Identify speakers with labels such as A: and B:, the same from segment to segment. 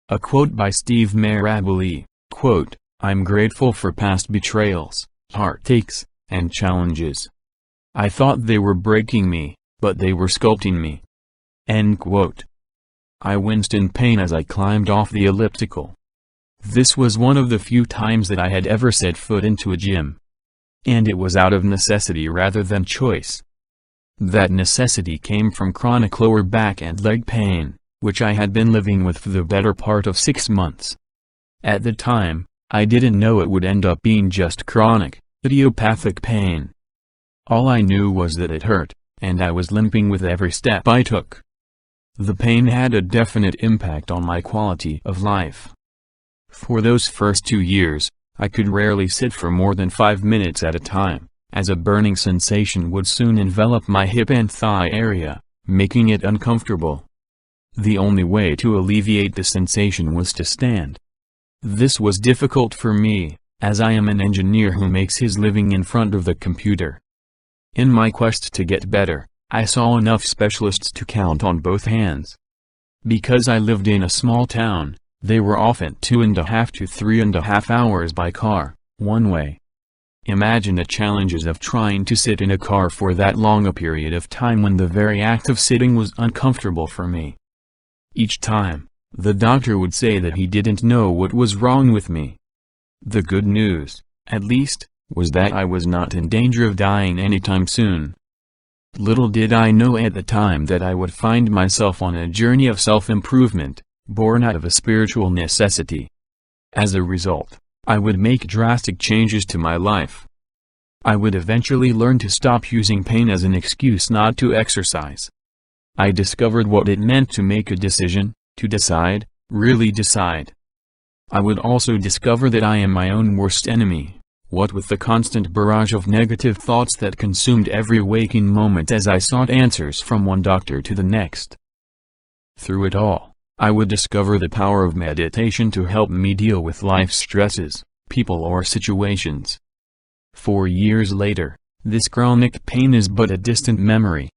A: A quote by Steve Maraboli, quote, "I'm grateful for past betrayals, heartaches, and challenges. I thought they were breaking me, but they were sculpting me." End quote. I winced in pain as I climbed off the elliptical. This was one of the few times that I had ever set foot into a gym. And it was out of necessity rather than choice. That necessity came from chronic lower back and leg pain, which I had been living with for the better part of 6 months. At the time, I didn't know it would end up being just chronic, idiopathic pain. All I knew was that it hurt, and I was limping with every step I took. The pain had a definite impact on my quality of life. For those first 2 years, I could rarely sit for more than 5 minutes at a time, as a burning sensation would soon envelop my hip and thigh area, making it uncomfortable. The only way to alleviate the sensation was to stand. This was difficult for me, as I am an engineer who makes his living in front of the computer. In my quest to get better, I saw enough specialists to count on both hands. Because I lived in a small town, they were often 2.5 to 3.5 hours by car, one way. Imagine the challenges of trying to sit in a car for that long a period of time when the very act of sitting was uncomfortable for me. Each time, the doctor would say that he didn't know what was wrong with me. The good news, at least, was that I was not in danger of dying anytime soon. Little did I know at the time that I would find myself on a journey of self-improvement, born out of a spiritual necessity. As a result, I would make drastic changes to my life. I would eventually learn to stop using pain as an excuse not to exercise. I discovered what it meant to make a decision, to decide, really decide. I would also discover that I am my own worst enemy. What with the constant barrage of negative thoughts that consumed every waking moment as I sought answers from one doctor to the next. Through it all, I would discover the power of meditation to help me deal with life's stresses, people or situations. 4 years later, this chronic pain is but a distant memory.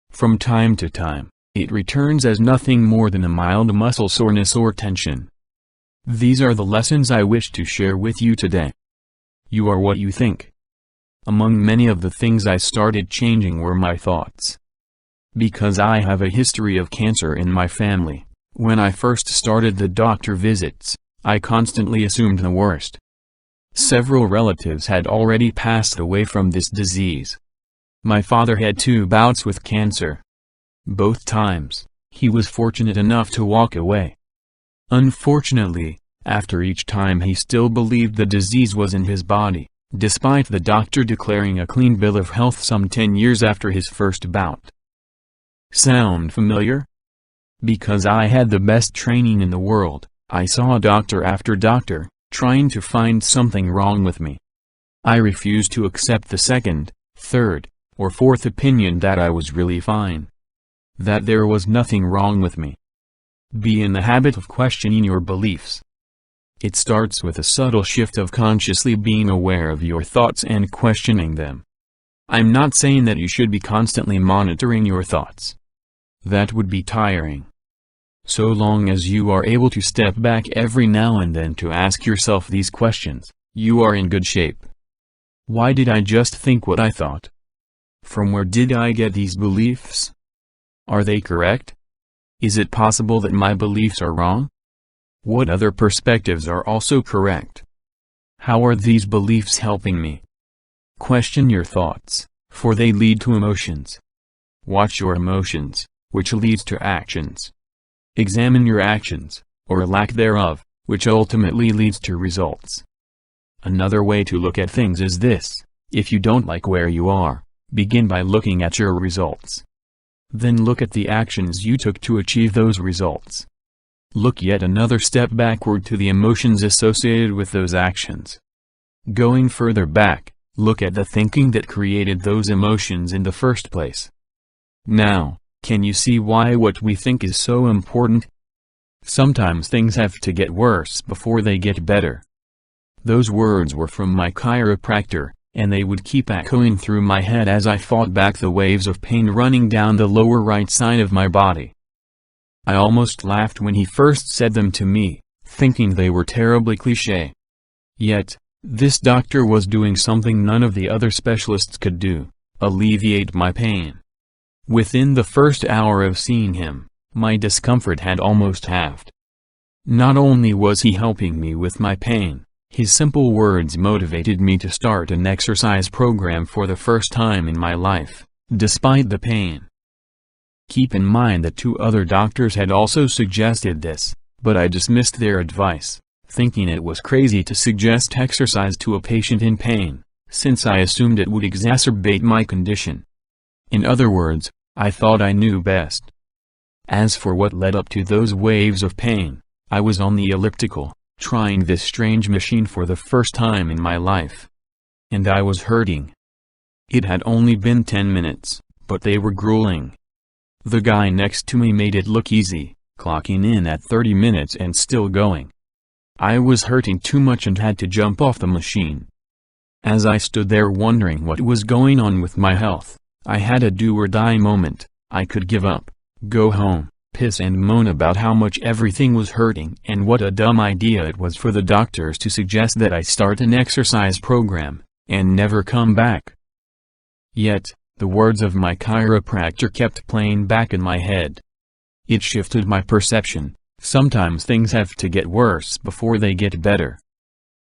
A: From time to time, it returns as nothing more than a mild muscle soreness or tension. These are the lessons I wish to share with you today. You are what you think. Among many of the things I started changing were my thoughts. Because I have a history of cancer in my family, when I first started the doctor visits, I constantly assumed the worst. Several relatives had already passed away from this disease. My father had 2 bouts with cancer. Both times, he was fortunate enough to walk away. Unfortunately, after each time he still believed the disease was in his body, despite the doctor declaring a clean bill of health some 10 years after his first bout. Sound familiar? Because I had the best training in the world, I saw doctor after doctor, trying to find something wrong with me. I refused to accept the second, third, or fourth opinion that I was really fine. That there was nothing wrong with me. Be in the habit of questioning your beliefs. It starts with a subtle shift of consciously being aware of your thoughts and questioning them. I'm not saying that you should be constantly monitoring your thoughts. That would be tiring. So long as you are able to step back every now and then to ask yourself these questions, you are in good shape. Why did I just think what I thought? From where did I get these beliefs? Are they correct? Is it possible that my beliefs are wrong? What other perspectives are also correct? How are these beliefs helping me? Question your thoughts, for they lead to emotions. Watch your emotions, which leads to actions. Examine your actions, or lack thereof, which ultimately leads to results. Another way to look at things is this: if you don't like where you are, begin by looking at your results. Then look at the actions you took to achieve those results. Look yet another step backward to the emotions associated with those actions. Going further back, look at the thinking that created those emotions in the first place. Now, can you see why what we think is so important? Sometimes things have to get worse before they get better. Those words were from my chiropractor, and they would keep echoing through my head as I fought back the waves of pain running down the lower right side of my body. I almost laughed when he first said them to me, thinking they were terribly cliché. Yet, this doctor was doing something none of the other specialists could do: alleviate my pain. Within the first hour of seeing him, my discomfort had almost halved. Not only was he helping me with my pain, his simple words motivated me to start an exercise program for the first time in my life, despite the pain. Keep in mind that 2 other doctors had also suggested this, but I dismissed their advice, thinking it was crazy to suggest exercise to a patient in pain, since I assumed it would exacerbate my condition. In other words, I thought I knew best. As for what led up to those waves of pain, I was on the elliptical, trying this strange machine for the first time in my life. And I was hurting. It had only been 10 minutes, but they were grueling. The guy next to me made it look easy, clocking in at 30 minutes and still going. I was hurting too much and had to jump off the machine. As I stood there wondering what was going on with my health, I had a do-or-die moment. I could give up, go home, piss and moan about how much everything was hurting and what a dumb idea it was for the doctors to suggest that I start an exercise program, and never come back. Yet, the words of my chiropractor kept playing back in my head. It shifted my perception: sometimes things have to get worse before they get better.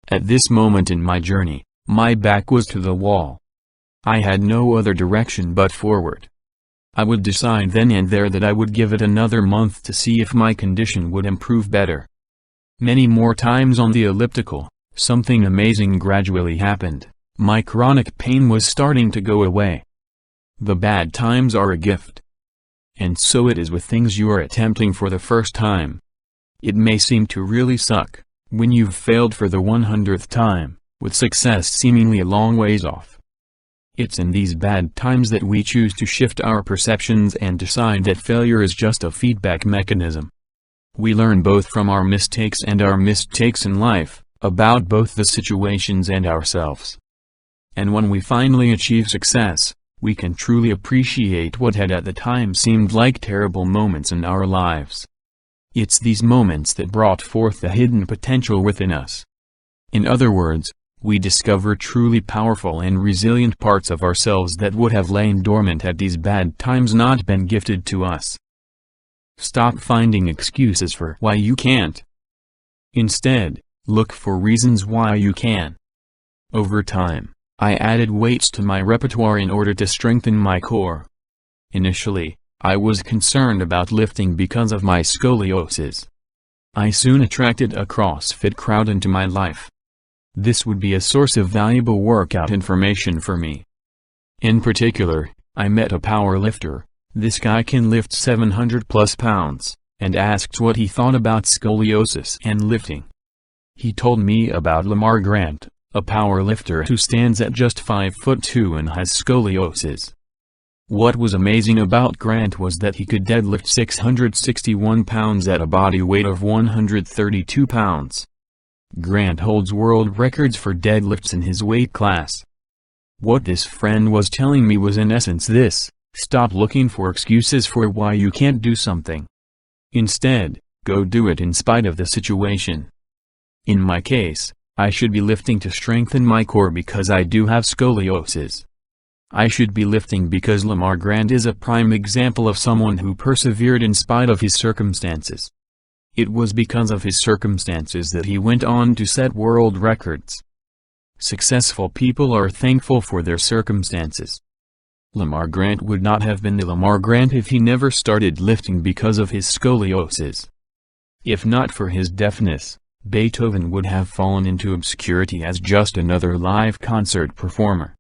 A: At this moment in my journey, my back was to the wall. I had no other direction but forward. I would decide then and there that I would give it another month to see if my condition would improve better. Many more times on the elliptical, something amazing gradually happened. My chronic pain was starting to go away. The bad times are a gift. And so it is with things you are attempting for the first time. It may seem to really suck, when you've failed for the 100th time, with success seemingly a long ways off. It's in these bad times that we choose to shift our perceptions and decide that failure is just a feedback mechanism. We learn both from our mistakes and our mistakes in life, about both the situations and ourselves. And when we finally achieve success, we can truly appreciate what had at the time seemed like terrible moments in our lives. It's these moments that brought forth the hidden potential within us. In other words, we discover truly powerful and resilient parts of ourselves that would have lain dormant had these bad times not been gifted to us. Stop finding excuses for why you can't. Instead, look for reasons why you can. Over time, I added weights to my repertoire in order to strengthen my core. Initially, I was concerned about lifting because of my scoliosis. I soon attracted a CrossFit crowd into my life. This would be a source of valuable workout information for me. In particular, I met a power lifter. This guy can lift 700+ pounds, and asked what he thought about scoliosis and lifting. He told me about Lamar Grant, a power lifter who stands at just 5'2" and has scoliosis. What was amazing about Grant was that he could deadlift 661 pounds at a body weight of 132 pounds. Grant holds world records for deadlifts in his weight class. What this friend was telling me was in essence this: stop looking for excuses for why you can't do something. Instead, go do it in spite of the situation. In my case, I should be lifting to strengthen my core because I do have scoliosis. I should be lifting because Lamar Grant is a prime example of someone who persevered in spite of his circumstances. It was because of his circumstances that he went on to set world records. Successful people are thankful for their circumstances. Lamar Grant would not have been the Lamar Grant if he never started lifting because of his scoliosis. If not for his deafness, Beethoven would have fallen into obscurity as just another live concert performer.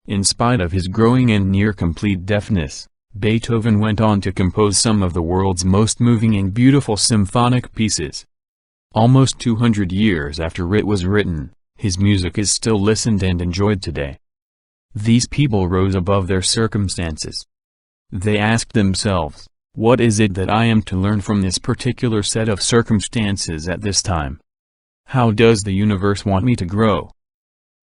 A: In spite of his growing and near-complete deafness, Beethoven went on to compose some of the world's most moving and beautiful symphonic pieces. Almost 200 years after it was written, his music is still listened and enjoyed today. These people rose above their circumstances. They asked themselves, what is it that I am to learn from this particular set of circumstances at this time? How does the universe want me to grow?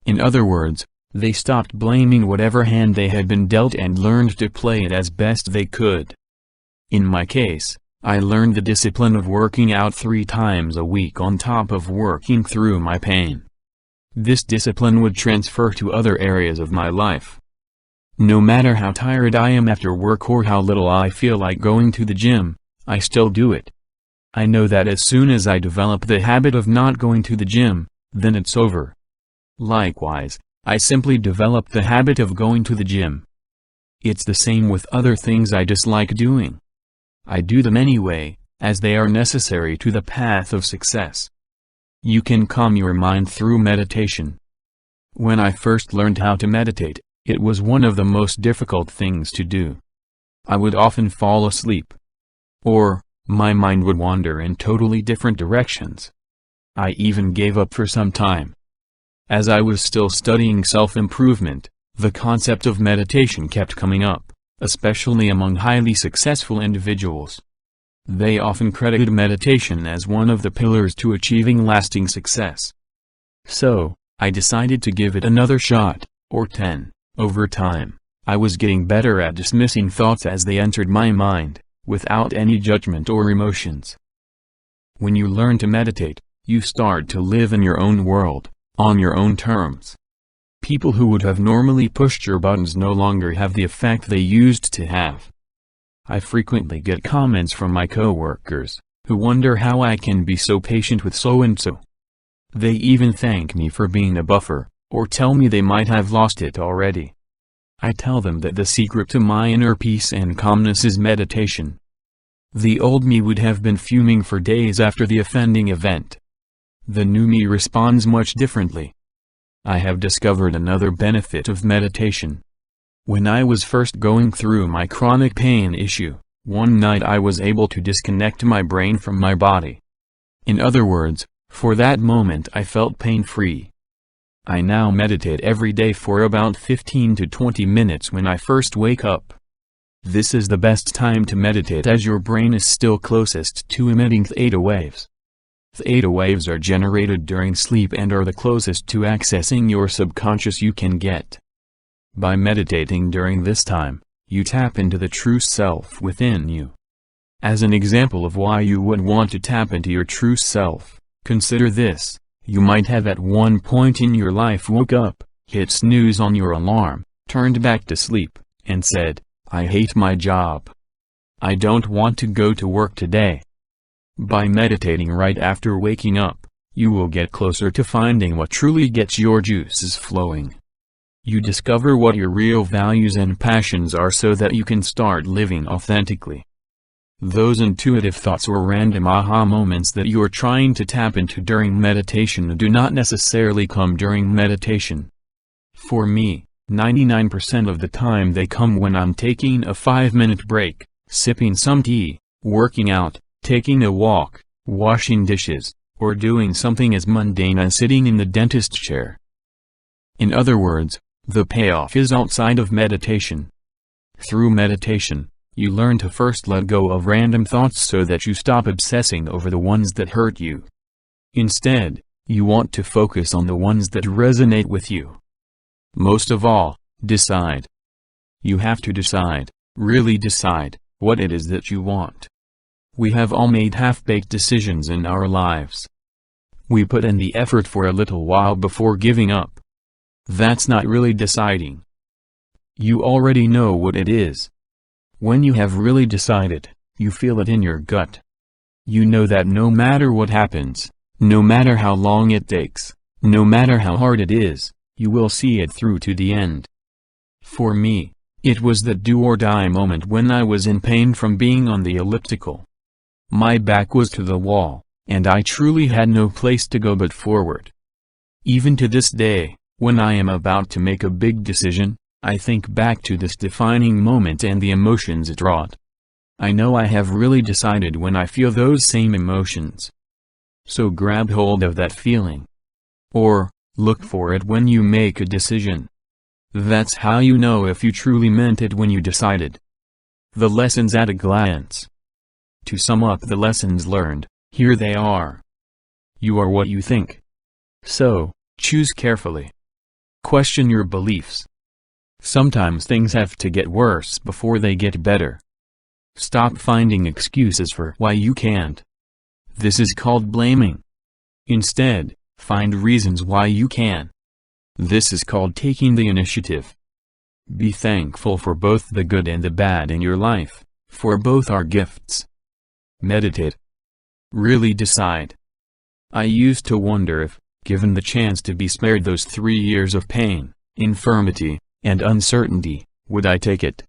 A: In other words, they stopped blaming whatever hand they had been dealt and learned to play it as best they could. In my case, I learned the discipline of working out 3 times a week on top of working through my pain. This discipline would transfer to other areas of my life. No matter how tired I am after work or how little I feel like going to the gym, I still do it. I know that as soon as I develop the habit of not going to the gym, then it's over. Likewise, I simply develop the habit of going to the gym. It's the same with other things I dislike doing. I do them anyway, as they are necessary to the path of success. You can calm your mind through meditation. When I first learned how to meditate, it was one of the most difficult things to do. I would often fall asleep. Or, my mind would wander in totally different directions. I even gave up for some time. As I was still studying self-improvement, the concept of meditation kept coming up, especially among highly successful individuals. They often credited meditation as one of the pillars to achieving lasting success. So, I decided to give it another shot, or 10. Over time, I was getting better at dismissing thoughts as they entered my mind, without any judgment or emotions. When you learn to meditate, you start to live in your own world, on your own terms. People who would have normally pushed your buttons no longer have the effect they used to have. I frequently get comments from my coworkers, who wonder how I can be so patient with so-and-so. They even thank me for being a buffer, or tell me they might have lost it already. I tell them that the secret to my inner peace and calmness is meditation. The old me would have been fuming for days after the offending event. The new me responds much differently. I have discovered another benefit of meditation. When I was first going through my chronic pain issue, one night I was able to disconnect my brain from my body. In other words, for that moment I felt pain-free. I now meditate every day for about 15 to 20 minutes when I first wake up. This is the best time to meditate as your brain is still closest to emitting theta waves. Theta waves are generated during sleep and are the closest to accessing your subconscious you can get. By meditating during this time, you tap into the true self within you. As an example of why you would want to tap into your true self, consider this. You might have at one point in your life woke up, hit snooze on your alarm, turned back to sleep, and said, "I hate my job. I don't want to go to work today." By meditating right after waking up, you will get closer to finding what truly gets your juices flowing. You discover what your real values and passions are so that you can start living authentically. Those intuitive thoughts or random aha moments that you are trying to tap into during meditation do not necessarily come during meditation. For me, 99% of the time they come when I'm taking a 5-minute break, sipping some tea, working out, taking a walk, washing dishes, or doing something as mundane as sitting in the dentist chair. In other words, the payoff is outside of meditation. Through meditation, you learn to first let go of random thoughts so that you stop obsessing over the ones that hurt you. Instead, you want to focus on the ones that resonate with you. Most of all, decide. You have to decide, really decide, what it is that you want. We have all made half-baked decisions in our lives. We put in the effort for a little while before giving up. That's not really deciding. You already know what it is. When you have really decided, you feel it in your gut. You know that no matter what happens, no matter how long it takes, no matter how hard it is, you will see it through to the end. For me, it was that do-or-die moment when I was in pain from being on the elliptical. My back was to the wall, and I truly had no place to go but forward. Even to this day, when I am about to make a big decision, I think back to this defining moment and the emotions it wrought. I know I have really decided when I feel those same emotions. So grab hold of that feeling. Or, look for it when you make a decision. That's how you know if you truly meant it when you decided. The lessons at a glance. To sum up the lessons learned, here they are. You are what you think. So, choose carefully. Question your beliefs. Sometimes things have to get worse before they get better. Stop finding excuses for why you can't. This is called blaming. Instead, find reasons why you can. This is called taking the initiative. Be thankful for both the good and the bad in your life, for both are gifts. Meditate. Really decide. I used to wonder if, given the chance to be spared those 3 years of pain, infirmity, and uncertainty, would I take it?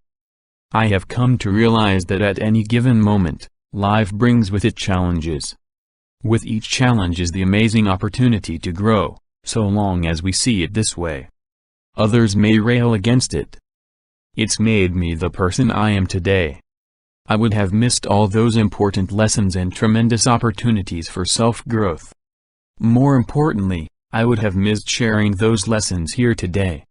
A: I have come to realize that at any given moment, life brings with it challenges. With each challenge is the amazing opportunity to grow, so long as we see it this way. Others may rail against it. It's made me the person I am today. I would have missed all those important lessons and tremendous opportunities for self-growth. More importantly, I would have missed sharing those lessons here today.